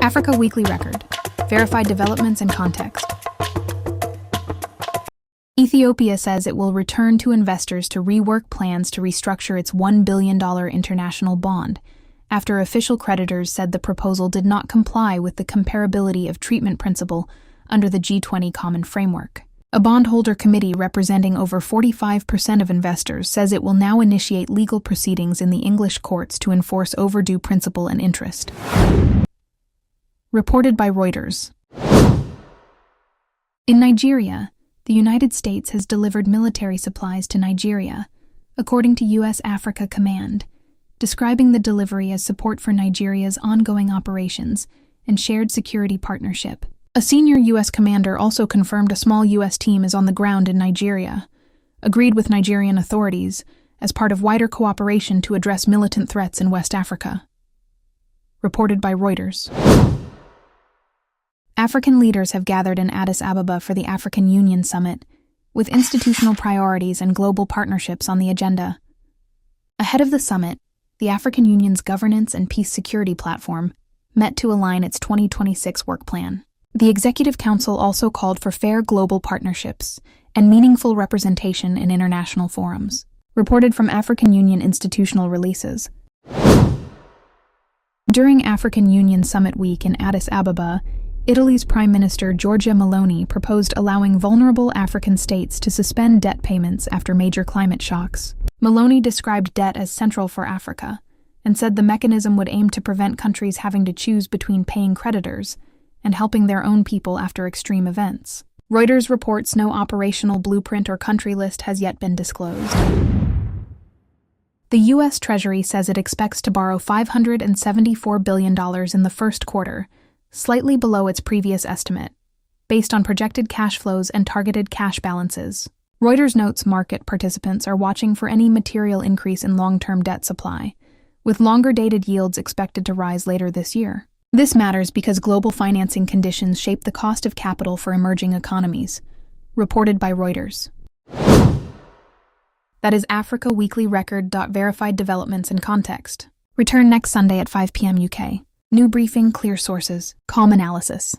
Africa Weekly Record. Verified developments and context. Ethiopia says it will return to investors to rework plans to restructure its $1 billion international bond, after official creditors said the proposal did not comply with the comparability of treatment principle under the G20 Common Framework. A bondholder committee representing over 45% of investors says it will now initiate legal proceedings in the English courts to enforce overdue principal and interest. Reported by Reuters. In Nigeria, the United States has delivered military supplies to Nigeria, according to U.S. Africa Command, describing the delivery as support for Nigeria's ongoing operations and shared security partnership. A senior U.S. commander also confirmed a small U.S. team is on the ground in Nigeria, agreed with Nigerian authorities as part of wider cooperation to address militant threats in West Africa. Reported by Reuters. African leaders have gathered in Addis Ababa for the African Union Summit, with institutional priorities and global partnerships on the agenda. Ahead of the summit, the African Union's Governance and Peace Security Platform met to align its 2026 work plan. The Executive Council also called for fair global partnerships and meaningful representation in international forums. Reported from African Union institutional releases. During African Union Summit Week in Addis Ababa, Italy's Prime Minister Giorgia Meloni proposed allowing vulnerable African states to suspend debt payments after major climate shocks. Meloni described debt as central for Africa and said the mechanism would aim to prevent countries having to choose between paying creditors and helping their own people after extreme events. Reuters reports no operational blueprint or country list has yet been disclosed. The U.S. Treasury says it expects to borrow $574 billion in the first quarter, slightly below its previous estimate, based on projected cash flows and targeted cash balances. Reuters notes market participants are watching for any material increase in long-term debt supply, with longer-dated yields expected to rise later this year. This matters because global financing conditions shape the cost of capital for emerging economies. Reported by Reuters. That is Africa Weekly Record. Verified developments and context. Return next Sunday at 5 p.m. UK. New briefing, clear sources, calm analysis.